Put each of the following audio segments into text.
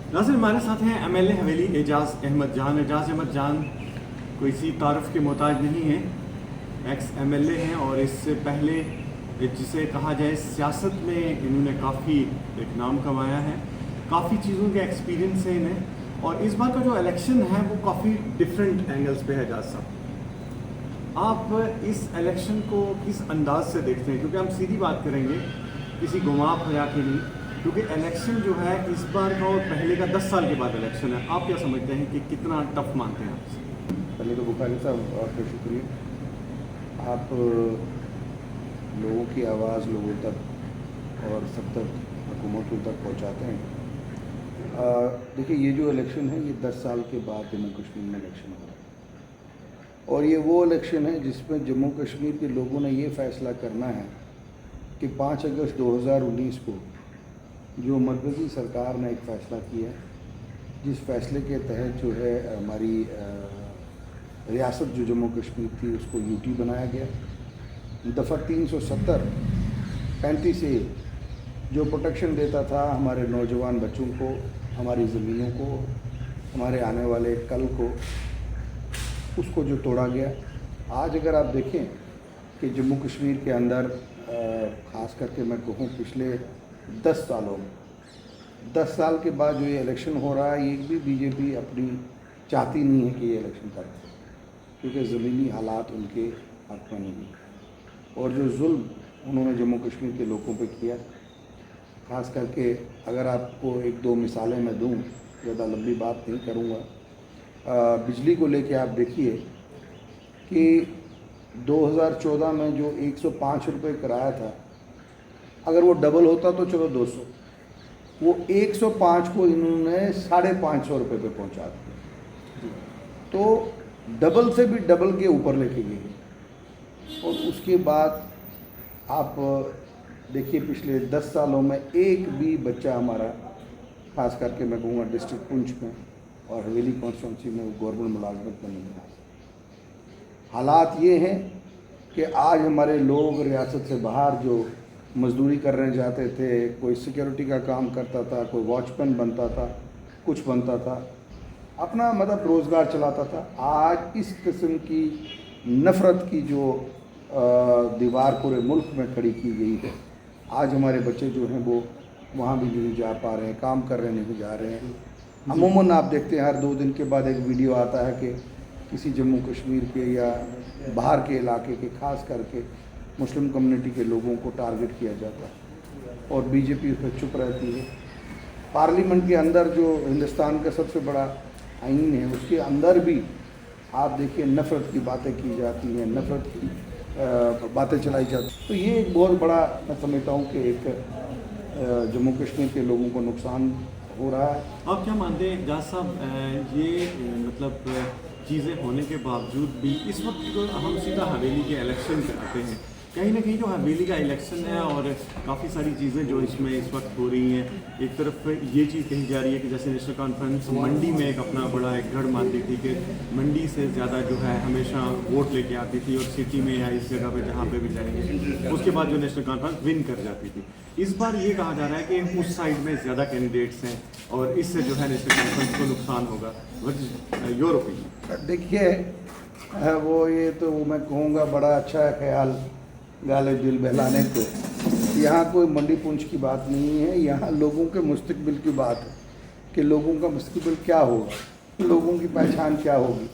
नाज़रीन, हमारे साथ हैं एमएलए हवेली एजाज़ अहमद जान। एजाज़ अहमद जान कोई सी तारफ़ के मोहताज नहीं है, एक्स एमएलए हैं और इससे पहले जिसे कहा जाए सियासत में इन्होंने काफ़ी एक नाम कमाया है, काफ़ी चीज़ों के एक्सपीरियंस है इन्हें। और इस बार का जो इलेक्शन है वो काफ़ी डिफरेंट एंगल्स पे है। एजाज़ साहब, आप इस इलेक्शन को किस अंदाज से देखते हैं? क्योंकि हम सीधी बात करेंगे, किसी घुमा फिरा के नहीं, क्योंकि इलेक्शन जो है इस बार का और पहले का 10 साल के बाद इलेक्शन है। आप क्या समझते हैं कि कितना टफ मानते हैं आप? पहले तो बुखारी साहब आपका शुक्रिया, आप लोगों की आवाज़ लोगों तक और सब तक हुकूमतों तक पहुंचाते हैं। देखिए, ये जो इलेक्शन है ये 10 साल के बाद जम्मू कश्मीर में इलेक्शन हो रहा है और ये वो इलेक्शन है जिसमें जम्मू कश्मीर के लोगों ने ये फ़ैसला करना है कि 5 अगस्त 2019 को जो मरकज़ी सरकार ने एक फ़ैसला किया, जिस फैसले के तहत जो है हमारी रियासत जो जम्मू कश्मीर थी उसको यूटी बनाया गया। दफ़ा 370 35A जो प्रोटेक्शन देता था हमारे नौजवान बच्चों को, हमारी ज़मीनों को, हमारे आने वाले कल को, उसको जो तोड़ा गया। आज अगर आप देखें कि जम्मू कश्मीर के अंदर ख़ास करके मैं कहूँ पिछले 10 सालों में 10 साल के बाद जो ये इलेक्शन हो रहा है, ये भी बीजेपी अपनी चाहती नहीं है कि ये इलेक्शन करे, क्योंकि ज़मीनी हालात उनके हक़ में नहीं है। और जो जुल्म उन्होंने जम्मू कश्मीर के लोगों पे किया, ख़ास करके अगर आपको 1-2 मिसालें मैं दूँ, ज़्यादा लंबी बात नहीं करूँगा। बिजली को लेके आप देखिए कि 2014 में जो 105 रुपये किराया था, अगर वो डबल होता तो चलो 200, वो 105 को इन्होंने 550 रुपये पे पहुँचा दिया। तो डबल से भी डबल के ऊपर लेके गए। और उसके बाद आप देखिए पिछले 10 सालों में एक भी बच्चा हमारा, खास करके मैं कहूँगा डिस्ट्रिक्ट पुंछ में और हवेली कॉन्स्टिट्यूंसी में, वो गवर्नमेंट मुलाजमत में नहीं है। हालात ये हैं कि आज हमारे लोग रियासत से बाहर जो मजदूरी करने जाते थे, कोई सिक्योरिटी का काम करता था, कोई वॉचमैन बनता था, कुछ बनता था, अपना मतलब रोज़गार चलाता था। आज इस किस्म की नफ़रत की जो दीवार पूरे मुल्क में खड़ी की गई है, आज हमारे बच्चे जो हैं वो वहाँ भी नहीं जा पा रहे हैं, काम करने नहीं जा रहे हैं। अमूमन आप देखते हैं हर 2 दिन के बाद एक वीडियो आता है कि किसी जम्मू कश्मीर के या बाहर के इलाके के, खास करके मुस्लिम कम्युनिटी के लोगों को टारगेट किया जाता है और बीजेपी उस पर चुप रहती है। पार्लियामेंट के अंदर जो हिंदुस्तान का सबसे बड़ा आईन है, उसके अंदर भी आप देखिए नफ़रत की बातें की जाती हैं, नफ़रत की बातें चलाई जाती। तो ये एक बहुत बड़ा, मैं समझता हूँ कि एक जम्मू कश्मीर के लोगों को नुकसान हो रहा है। आप क्या मानते हैं एजाज़ साहब, ये मतलब चीज़ें होने के बावजूद भी इस वक्त जो हम सीधा हवेली के इलेक्शन पे आते हैं, कहीं ना कहीं जो हवेली का इलेक्शन है और काफ़ी सारी चीज़ें जो इसमें इस वक्त हो रही हैं, एक तरफ ये चीज़ कही जा रही है कि जैसे नेशनल कॉन्फ्रेंस मंडी में एक अपना बड़ा एक गढ़ मानती थी कि मंडी से ज़्यादा जो है हमेशा वोट लेके आती थी और सिटी में या इस जगह पे जहाँ पे भी जाएंगे उसके बाद जो नेशनल कॉन्फ्रेंस विन कर जाती थी। इस बार ये कहा जा रहा है कि उस साइड में ज़्यादा कैंडिडेट्स हैं और इससे जो है नेशनल कॉन्फ्रेंस को नुकसान होगा। Your opinion? देखिए, वो ये तो मैं कहूँगा बड़ा अच्छा है ख्याल गाले दिल बहलाने को। यहाँ कोई मंडी पुंछ की बात नहीं है, यहाँ लोगों के मुस्तकबिल की बात है कि लोगों का मुस्तकबिल क्या होगा, लोगों की पहचान क्या होगी।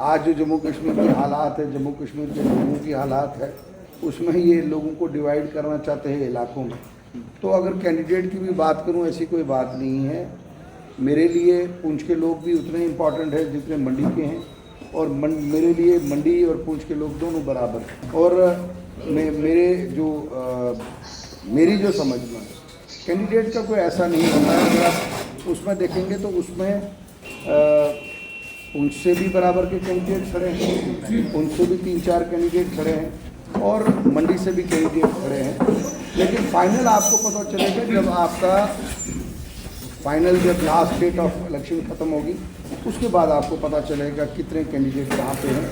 आज जो जम्मू कश्मीर के हालात है, जम्मू कश्मीर के लोगों की हालात है, उसमें ये लोगों को डिवाइड करना चाहते हैं इलाकों में। तो अगर कैंडिडेट की भी बात करूँ, ऐसी कोई बात नहीं है। मेरे लिए पुंछ के लोग भी उतने इम्पॉर्टेंट हैं जितने मंडी के हैं, और मेरे लिए मंडी और पुंछ के लोग दोनों बराबर हैं। और मेरी जो समझ में कैंडिडेट का कोई ऐसा नहीं होता है। अगर आप उसमें देखेंगे तो उसमें पुंछ से भी बराबर के कैंडिडेट खड़े हैं, पुंछ से भी 3-4 कैंडिडेट खड़े हैं और मंडी से भी कैंडिडेट खड़े हैं। लेकिन फाइनल आपको पता चलेगा जब आपका फाइनल, जब लास्ट डेट ऑफ इलेक्शन ख़त्म होगी, उसके बाद आपको पता चलेगा कितने कैंडिडेट कहाँ पे हैं।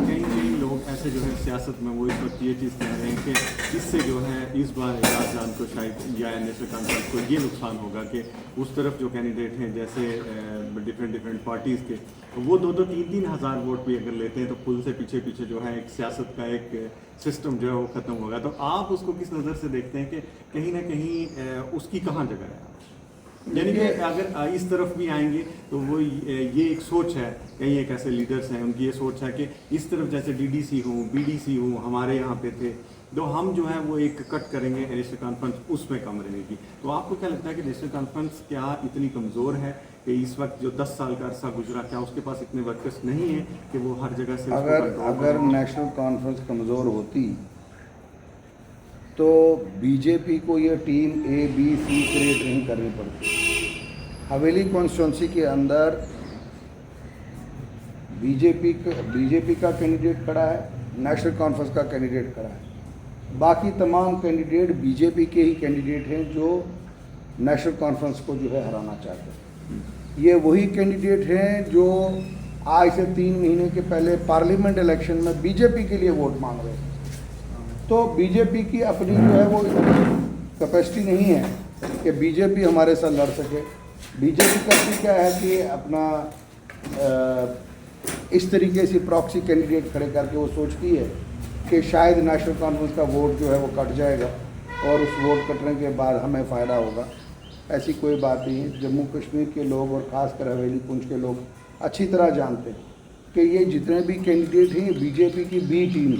कई लोग से जो है सियासत में वो इस वक्त ये चीज़ कह रहे हैं कि इससे जो है इस बार एजाज जान को शायद या नेशनल कॉन्फ्रेंस को ये नुकसान होगा कि उस तरफ जो कैंडिडेट हैं जैसे डिफरेंट पार्टीज़ के वो 2-3 हज़ार वोट भी अगर लेते हैं तो पुल से पीछे पीछे जो है एक सियासत का एक सिस्टम जो है वो ख़त्म होगा। तो आप उसको किस नज़र से देखते हैं कि कहीं ना कहीं उसकी कहाँ जगह है? यानी कि अगर इस तरफ भी आएंगे तो वो ये एक सोच है, कई एक ऐसे लीडर्स हैं उनकी ये सोच है कि इस तरफ जैसे डीडीसी हूँ बीडीसी हूँ हमारे यहाँ पे थे तो हम जो है वो एक कट करेंगे नेशनल कॉन्फ्रेंस उसमें कम रहेगी। तो आपको क्या लगता है कि नेशनल कॉन्फ्रेंस क्या इतनी कमज़ोर है कि इस वक्त जो 10 साल का अरसा गुजरा क्या उसके पास इतने वर्कर्स नहीं है कि वो हर जगह से अगर नेशनल कॉन्फ्रेंस कमज़ोर होती तो बीजेपी को ये team A, B, C create नहीं करनी पड़ती। हवेली कॉन्स्टिट्यूंसी के अंदर बीजेपी का कैंडिडेट खड़ा है, नेशनल कॉन्फ्रेंस का कैंडिडेट खड़ा है, बाकी तमाम कैंडिडेट बीजेपी के ही कैंडिडेट हैं जो नेशनल कॉन्फ्रेंस को जो है हराना चाहते हैं। ये वही कैंडिडेट हैं जो आज से 3 महीने के पहले पार्लियामेंट इलेक्शन में बीजेपी के लिए वोट मांग रहे थे। तो बीजेपी की अपनी जो है वो कैपेसिटी नहीं है कि बीजेपी हमारे साथ लड़ सके। बीजेपी करती क्या है कि अपना इस तरीके से प्रॉक्सी कैंडिडेट खड़े करके वो सोचती है कि शायद नेशनल कॉन्फ्रेंस का वोट जो है वो कट जाएगा और उस वोट कटने के बाद हमें फ़ायदा होगा। ऐसी कोई बात नहीं है। जम्मू कश्मीर के लोग और ख़ासकर हवेली पुंछ के लोग अच्छी तरह जानते हैं कि ये जितने भी कैंडिडेट हैं बीजेपी की बी टीम,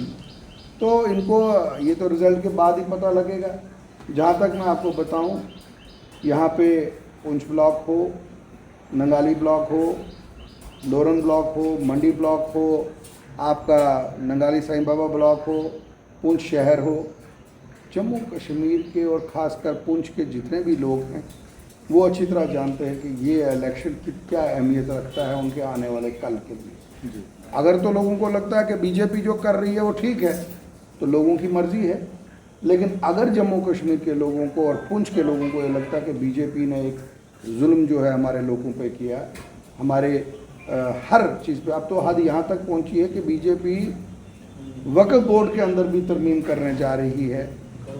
तो इनको ये तो रिज़ल्ट के बाद ही पता लगेगा। जहाँ तक मैं आपको बताऊँ, यहाँ पे पुंछ ब्लॉक हो, नंगाली ब्लॉक हो, लोरन ब्लॉक हो, मंडी ब्लॉक हो, आपका नंगाली साईं बाबा ब्लॉक हो, पुंछ शहर हो, जम्मू कश्मीर के और ख़ासकर पुंछ के जितने भी लोग हैं वो अच्छी तरह जानते हैं कि ये इलेक्शन की क्या अहमियत रखता है उनके आने वाले कल के लिए। अगर तो लोगों को लगता है कि बीजेपी जो कर रही है वो ठीक है तो लोगों की मर्ज़ी है, लेकिन अगर जम्मू कश्मीर के लोगों को और पुंछ के लोगों को ये लगता है कि बीजेपी ने एक जुल्म जो है हमारे लोगों पे किया, हमारे हर चीज़ पे, अब तो हद यहाँ तक पहुँची है कि बीजेपी वक्फ बोर्ड के अंदर भी तरमीम करने जा रही है,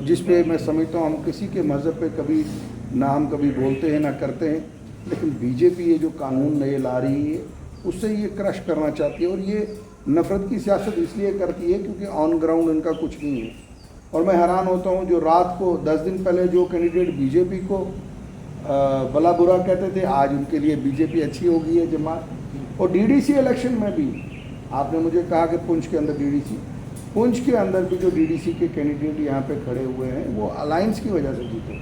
जिस पे मैं समझता हूँ हम किसी के मज़हब पे कभी ना हम कभी बोलते हैं ना करते हैं, लेकिन बीजेपी ये जो कानून नए ला रही है उससे ये क्रश करना चाहती है। और ये नफ़रत की सियासत इसलिए करती है क्योंकि ऑन ग्राउंड इनका कुछ नहीं है। और मैं हैरान होता हूँ जो रात को 10 दिन पहले जो कैंडिडेट बीजेपी को भला बुरा कहते थे, आज उनके लिए बीजेपी अच्छी हो गई है जमात। और डीडीसी इलेक्शन में भी आपने मुझे कहा कि पुंछ के अंदर डीडीसी, पुंछ के अंदर भी जो डीडीसी के कैंडिडेट यहाँ पे खड़े हुए हैं वो अलायंस की वजह से जीते।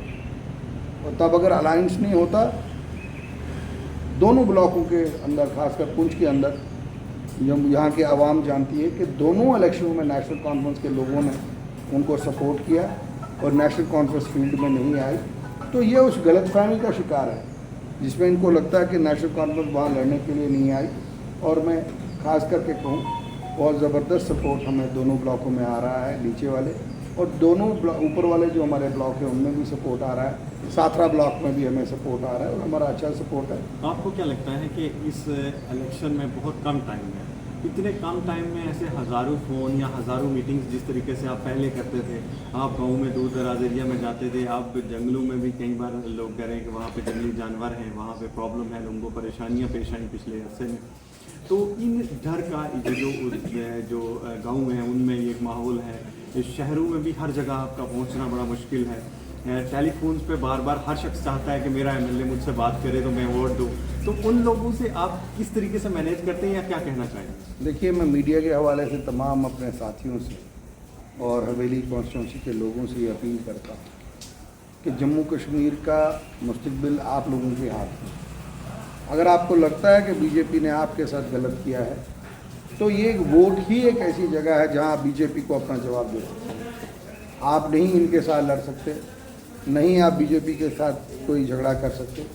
और तब अगर अलायंस नहीं होता, दोनों ब्लॉकों के अंदर खासकर पुंछ के अंदर यहाँ की आवाम जानती है कि दोनों इलेक्शनों में नेशनल कॉन्फ्रेंस के लोगों ने उनको सपोर्ट किया और नेशनल कॉन्फ्रेंस फील्ड में नहीं आई। तो ये उस गलतफहमी का शिकार है जिसमें इनको लगता है कि नेशनल कॉन्फ्रेंस वहाँ लड़ने के लिए नहीं आई। और मैं ख़ास करके कहूँ बहुत ज़बरदस्त सपोर्ट हमें दोनों ब्लॉकों में आ रहा है, नीचे वाले और दोनों ऊपर वाले जो हमारे ब्लॉक हैं उनमें भी सपोर्ट आ रहा है, साथरा ब्लॉक में भी हमें सपोर्ट आ रहा है और हमारा अच्छा सपोर्ट है। आपको क्या लगता है कि इस इलेक्शन में बहुत कम टाइम है, इतने कम टाइम में ऐसे हज़ारों फ़ोन या हज़ारों मीटिंग्स जिस तरीके से आप पहले करते थे, आप गाँव में दूर दराज एरिया में जाते थे, आप जंगलों में भी कई बार लोग कह रहे हैं कि वहाँ पे जंगली जानवर हैं, वहाँ पे प्रॉब्लम है, लोगों को परेशानियाँ पेश आई पिछले अरसे में। तो इन डर का जो गाँव हैं उनमें एक माहौल है, शहरों में भी हर जगह आपका पहुँचना बड़ा मुश्किल है, टेलीफोन्स पे बार बार हर शख्स चाहता है कि मेरा एमएलए मुझसे बात करे तो मैं वोट दूँ। तो उन लोगों से आप किस तरीके से मैनेज करते हैं या क्या कहना चाहेंगे? देखिए, मैं मीडिया के हवाले से तमाम अपने साथियों से और हवेली कॉन्स्टिट्यूंसी के लोगों से ये अपील करता हूँ कि जम्मू कश्मीर का मुस्तकबिल आप लोगों के हाथ में। अगर आपको लगता है कि बीजेपी ने आपके साथ गलत किया है तो ये वोट ही एक ऐसी जगह है जहाँ बीजेपी को अपना जवाब दे सकते हैं। आप नहीं इनके साथ लड़ सकते, नहीं आप बीजेपी के साथ कोई झगड़ा कर सकते,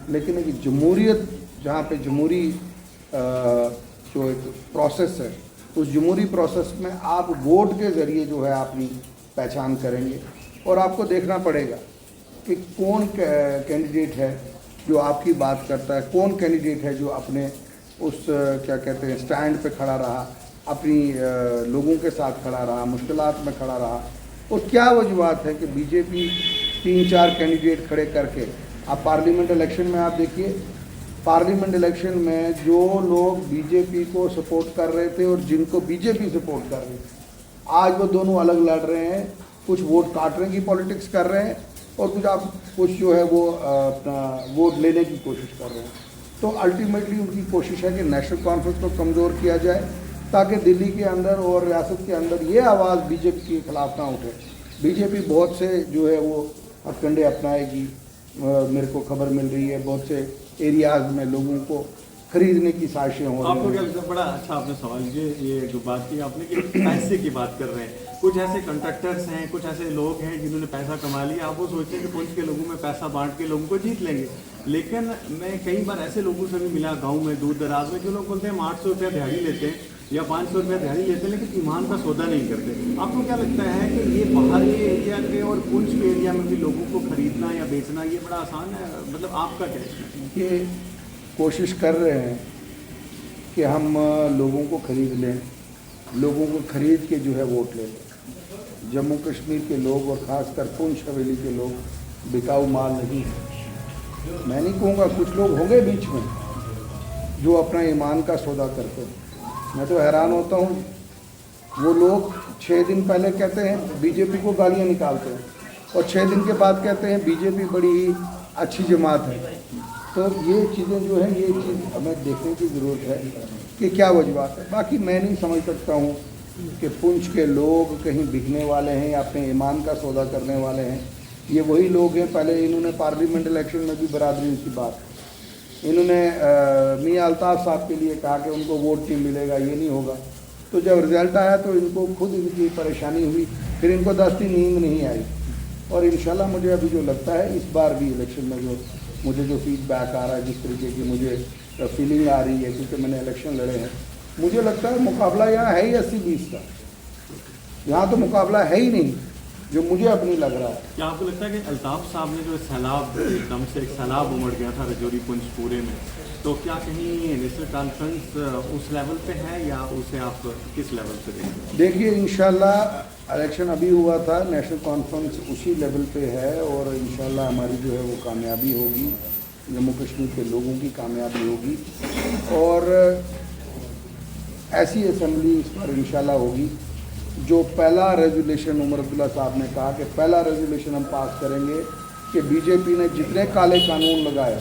लेकिन एक जमहूरियत जहाँ पे जमहूरी जो एक प्रोसेस है उस जमहूरी प्रोसेस में आप वोट के ज़रिए जो है अपनी पहचान करेंगे। और आपको देखना पड़ेगा कि कौन कैंडिडेट है जो आपकी बात करता है, कौन कैंडिडेट है जो अपने उस क्या कहते हैं स्टैंड पे खड़ा रहा, अपनी लोगों के साथ खड़ा रहा, मुश्किलात में खड़ा रहा। और क्या वजूहत है कि बीजेपी 3-4 कैंडिडेट खड़े करके, अब पार्लियामेंट इलेक्शन में आप देखिए, पार्लियामेंट इलेक्शन में जो लोग बीजेपी को सपोर्ट कर रहे थे और जिनको बीजेपी सपोर्ट कर रही थी, आज वो दोनों अलग लड़ रहे हैं। कुछ वोट काटने की पॉलिटिक्स कर रहे हैं और कुछ जो है वो अपना वोट लेने की कोशिश कर रहे हैं। तो अल्टीमेटली उनकी कोशिश है कि नेशनल कॉन्फ्रेंस को कमज़ोर किया जाए ताकि दिल्ली के अंदर और रियासत के अंदर ये आवाज़ बीजेपी के खिलाफ ना उठे। बीजेपी बहुत से जो है वो हथकंडे अपनाएगी। मेरे को खबर मिल रही है बहुत से एरियाज़ में लोगों को खरीदने की साजिशें हो रही आपको क्या हैं। लगता है, बड़ा अच्छा आपने सवाल ये जो बात की आपने कि पैसे की बात कर रहे हैं, कुछ ऐसे कंट्रैक्टर्स हैं, कुछ ऐसे लोग हैं जिन्होंने पैसा कमा लिया, आप वो सोचते हैं कि पुंछ के लोगों में पैसा बांट के लोगों को जीत लेंगे। लेकिन मैं कई बार ऐसे लोगों से भी मिला गाँव में, दूर दराज में, जो लोग बोलते हैं हम 800 रुपया दिहाड़ी लेते हैं या 500 रुपया दिहाड़ी लेते हैं लेकिन ईमान का सौदा नहीं करते। आपको क्या लगता है कि ये बाहर के एरिया के और पुंछ के एरिया में भी लोगों को खरीदना या बेचना ये बड़ा आसान है? मतलब आपका क्या है? ये कोशिश कर रहे हैं कि हम लोगों को खरीद लें, लोगों को खरीद के जो है वोट ले लें। जम्मू कश्मीर के लोग और ख़ासकर पुंछ हवेली के लोग बिकाऊ माल नहीं है। मैं नहीं कहूँगा, कुछ लोग होंगे बीच में जो अपना ईमान का सौदा करते हैं। मैं तो हैरान होता हूँ, वो लोग 6 दिन पहले कहते हैं बीजेपी को गालियाँ निकालते हैं और 6 दिन के बाद कहते हैं बीजेपी बड़ी ही अच्छी जमात है। तो ये चीज़ें जो है, ये चीज़ हमें देखने की ज़रूरत है कि क्या वजूहत है। बाकी मैं नहीं समझ सकता हूँ कि पुंछ के लोग कहीं बिकने वाले हैं या अपने ईमान का सौदा करने वाले हैं। ये वही लोग हैं, पहले इन्होंने पार्लियामेंट इलेक्शन में भी बरादरी की बात, इन्होंने मियां अल्ताफ़ साहब के लिए कहा कि उनको वोट नहीं मिलेगा, ये नहीं होगा। तो जब रिज़ल्ट आया तो इनको खुद इनकी परेशानी हुई, फिर इनको 10 दिन नींद नहीं आई। और इंशाल्लाह मुझे अभी जो लगता है इस बार भी इलेक्शन में जो फीडबैक आ रहा है, जिस तरीके की मुझे फीलिंग आ रही है, क्योंकि मैंने इलेक्शन लड़े हैं, मुझे लगता है मुकाबला यहाँ है ही 80-20 का। यहाँ तो मुकाबला है ही नहीं जो मुझे अपनी लग रहा है। क्या आपको लगता है कि अल्ताफ साहब ने जो सैलाब, एकदम से एक सैलाब उमड़ गया था रजौरी पुंछ पूरे में, तो क्या कहीं नेशनल कॉन्फ्रेंस उस लेवल पे है या उसे आप किस लेवल पे देखेंगे? देखिए, इंशाल्लाह इलेक्शन अभी हुआ था, नेशनल कॉन्फ्रेंस उसी लेवल पे है और इंशाल्लाह हमारी जो है वो कामयाबी होगी, जम्मू कश्मीर के लोगों की कामयाबी होगी और ऐसी असम्बली इस बार इंशाल्लाह होगी जो पहला रेजोल्यूशन उमर अब्दुल्ला साहब ने कहा कि पहला रेजोल्यूशन हम पास करेंगे कि बीजेपी ने जितने काले कानून लगाए,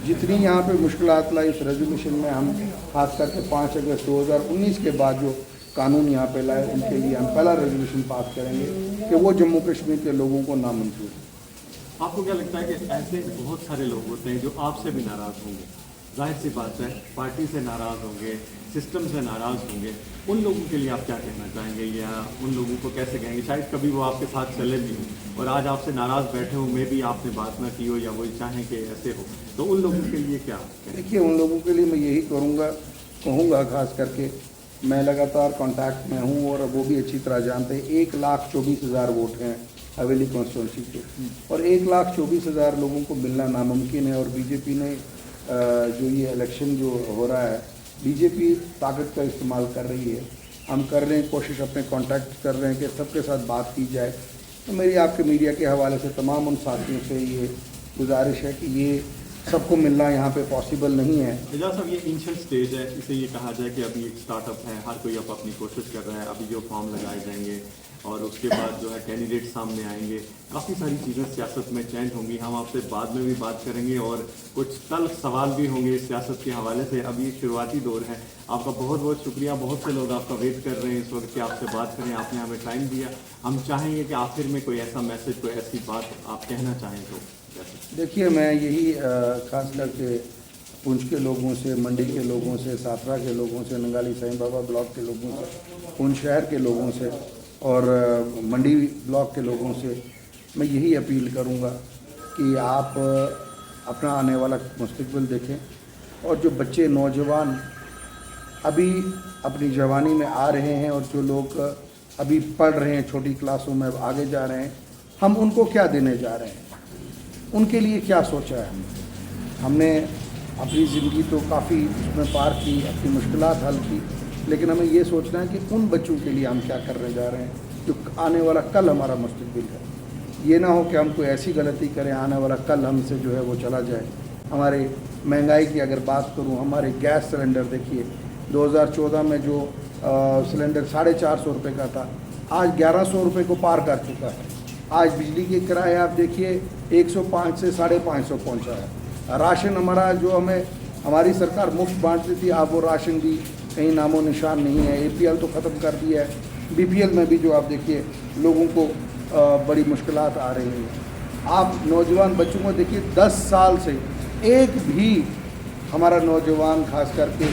जितनी यहाँ पे मुश्किलात लाई, उस रेजोल्यूशन में हम खास करके 5 अगस्त 2019 के बाद जो कानून यहाँ पे लाए उनके लिए हम पहला रेजोल्यूशन पास करेंगे कि वो जम्मू कश्मीर के लोगों को नामंजूर है। आपको क्या लगता है कि ऐसे बहुत सारे लोग होते हैं जो आपसे भी नाराज़ होंगे, जाहिर सी बात है, पार्टी से नाराज़ होंगे, सिस्टम से नाराज़ होंगे, उन लोगों के लिए आप क्या कहना चाहेंगे या उन लोगों को कैसे कहेंगे? शायद कभी वो आपके साथ चले भी हों और आज आपसे नाराज़ बैठे हो, मे भी आपने बात ना की हो या वो चाहें कि ऐसे हो, तो उन लोगों के लिए क्या? देखिए, उन लोगों के लिए मैं यही कहूँगा खास करके मैं लगातार कांटेक्ट में हूँ और वो भी अच्छी तरह जानते हैं 1,24,000 वोट हैं हवेली कॉन्स्टिट्यूंसी के और 1,24,000 लोगों को मिलना नामुमकिन है। और बीजेपी ने जो ये इलेक्शन जो हो रहा है, बीजेपी ताकत का इस्तेमाल कर रही है, हम कर रहे हैं कोशिश, अपने कांटेक्ट कर रहे हैं कि सबके साथ बात की जाए। तो मेरी आपके मीडिया के हवाले से तमाम उन साथियों से ये गुजारिश है कि ये सबको मिलना यहाँ पे पॉसिबल नहीं है। एजाज साहब, ये इनिशियल स्टेज है, इसे ये कहा जाए कि अभी एक स्टार्टअप है, हर कोई अब अपनी कोशिश कर रहा है। अभी जो फॉर्म लगाए जाएंगे और उसके बाद जो है कैंडिडेट सामने आएंगे, काफ़ी सारी चीज़ें सियासत में चेंज होंगी। हम आपसे बाद में भी बात करेंगे और कुछ तल्ख सवाल भी होंगे सियासत के हवाले से। अभी एक शुरुआती दौर है। आपका बहुत बहुत शुक्रिया। बहुत से लोग आपका वेट कर रहे हैं इस वक्त कि आपसे बात करें, आपने हमें टाइम दिया। हम चाहेंगे कि आखिर में कोई ऐसा मैसेज, कोई ऐसी बात आप कहना चाहें तो। देखिए, मैं यही खास करके पुंछ के लोगों से, मंडी के लोगों से, साथरा के लोगों से, नंगाली साईं बाबा ब्लॉक के लोगों से, पुंछ शहर के लोगों से और मंडी ब्लॉक के लोगों से मैं यही अपील करूंगा कि आप अपना आने वाला मुस्तकबिल देखें और जो बच्चे नौजवान अभी अपनी जवानी में आ रहे हैं और जो लोग अभी पढ़ रहे हैं, छोटी क्लासों में आगे जा रहे हैं, हम उनको क्या देने जा रहे हैं, उनके लिए क्या सोचा है हमने अपनी ज़िंदगी तो काफ़ी उसमें पार की, अपनी मुश्किलात हल की, लेकिन हमें ये सोचना है कि उन बच्चों के लिए हम क्या करने जा रहे हैं जो आने वाला कल हमारा मुस्तकबिल है। ये ना हो कि हम कोई ऐसी गलती करें आने वाला कल हमसे जो है वो चला जाए। हमारे महंगाई की अगर बात करूं, हमारे गैस सिलेंडर देखिए 2014 में जो सिलेंडर 450 रुपये का था, आज 1100 रुपये को पार कर चुका है। आज बिजली के किराए आप देखिए 105 से 550 पहुंचा है। राशन हमारा जो हमें हमारी सरकार मुफ्त बांटती थी, अब वो राशन भी कहीं नामो निशान नहीं है। APL तो ख़त्म कर दिया है, BPL में भी जो आप देखिए लोगों को बड़ी मुश्किलात आ रही हैं। आप नौजवान बच्चों को देखिए 10 साल से एक भी हमारा नौजवान खास करके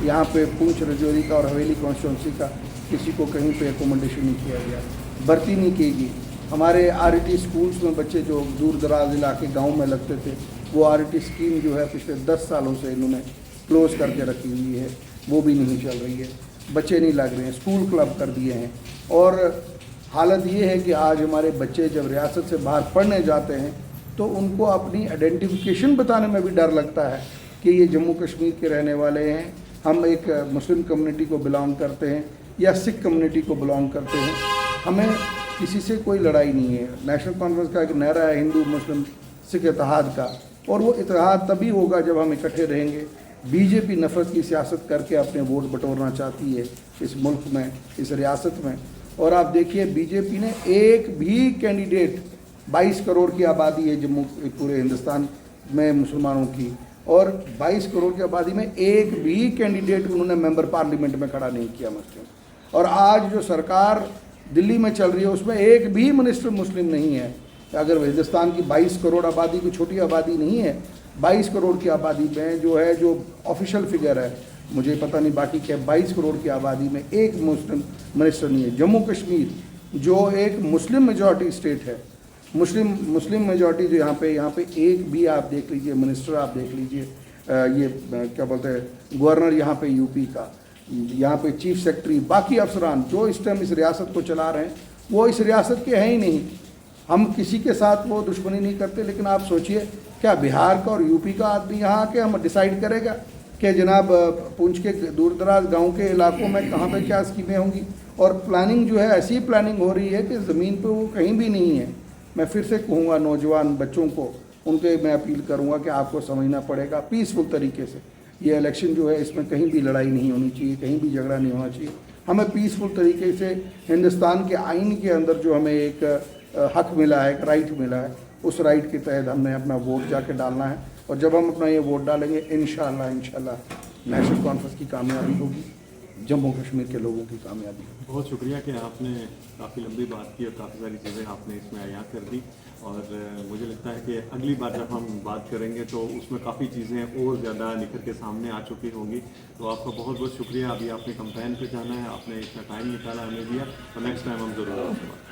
यहाँ पे पूंछ रजौरी का और हवेली कॉन्स्टिट्यूंसी का किसी को कहीं पे एकोमोडेशन नहीं किया गया, भर्ती नहीं की गई। हमारे RET स्कूल्स में बच्चे जो दूर दराज इलाके गाँव में लगते थे, वो RET स्कीम जो है पिछले 10 सालों से इन्होंने क्लोज़ करके रखी हुई है, वो भी नहीं चल रही है। बच्चे नहीं लग रहे हैं, स्कूल क्लब कर दिए हैं। और हालत ये है कि आज हमारे बच्चे जब रियासत से बाहर पढ़ने जाते हैं तो उनको अपनी आइडेंटिफिकेशन बताने में भी डर लगता है कि ये जम्मू कश्मीर के रहने वाले हैं, हम एक मुस्लिम कम्युनिटी को बिलोंग करते हैं या सिख कम्युनिटी को बिलोंग करते हैं। हमें किसी से कोई लड़ाई नहीं है। नेशनल कॉन्फ्रेंस का एक नारा है हिंदू मुस्लिम सिख इत्तेहाद का, और वो इत्तेहाद तभी होगा जब हम इकट्ठे रहेंगे। BJP नफरत की सियासत करके अपने वोट बटोरना चाहती है इस मुल्क में, इस रियासत में। और आप देखिए BJP ने एक भी कैंडिडेट, 22 करोड़ की आबादी है जम्मू पूरे हिंदुस्तान में मुसलमानों की, और 22 करोड़ की आबादी में एक भी कैंडिडेट उन्होंने मेंबर पार्लियामेंट में खड़ा नहीं किया मुस्लिम। और आज जो सरकार दिल्ली में चल रही है उसमें एक भी मिनिस्टर मुस्लिम नहीं है। अगर हिंदुस्तान की 22 करोड़ आबादी कोई छोटी आबादी नहीं है, 22 करोड़ की आबादी में जो है, जो ऑफिशियल फिगर है, मुझे पता नहीं बाकी क्या, 22 करोड़ की आबादी में एक मुस्लिम मिनिस्टर नहीं है। जम्मू कश्मीर जो एक मुस्लिम मेजॉरिटी स्टेट है, मुस्लिम मेजॉरिटी जो यहाँ पे एक भी आप देख लीजिए मिनिस्टर, आप देख लीजिए ये क्या बोलते हैं गवर्नर यहाँ पे UP का, यहाँ पे चीफ सेक्रेटरी, बाकी अफसरान जो इस टाइम इस रियासत को चला रहे हैं वो इस रियासत के हैं ही नहीं। हम किसी के साथ वो दुश्मनी नहीं करते, लेकिन आप सोचिए क्या बिहार का और UP का आदमी यहाँ आके हम डिसाइड करेगा कि जनाब पुंछ के दूर दराज गाँव के इलाकों में कहाँ पे क्या स्कीमें होंगी। और प्लानिंग जो है ऐसी प्लानिंग हो रही है कि ज़मीन पे वो कहीं भी नहीं है। मैं फिर से कहूँगा नौजवान बच्चों को, उनके मैं अपील करूँगा कि आपको समझना पड़ेगा पीसफुल तरीके से। ये इलेक्शन जो है इसमें कहीं भी लड़ाई नहीं होनी चाहिए, कहीं भी झगड़ा नहीं होना चाहिए। हमें पीसफुल तरीके से हिंदुस्तान के आइन के अंदर जो हमें एक हक मिला है, एक राइट मिला है, उस राइट के तहत हमने अपना वोट जाके डालना है। और जब हम अपना ये वोट डालेंगे इंशाल्लाह नेशनल कॉन्फ्रेंस की कामयाबी होगी, जम्मू कश्मीर के लोगों की कामयाबी होगी। बहुत शुक्रिया कि आपने काफ़ी लंबी बात की और काफ़ी सारी चीज़ें आपने इसमें अयां कर दी। और मुझे लगता है कि अगली बार जब हम बात करेंगे तो उसमें काफ़ी चीज़ें और ज़्यादा निखर के सामने आ चुकी होंगी। तो आपका बहुत बहुत शुक्रिया। अभी आपने कैंपेन पे जाना है, आपने इतना टाइम निकाला हमें दिया, और नेक्स्ट टाइम हम ज़रूर आपसे बात करेंगे।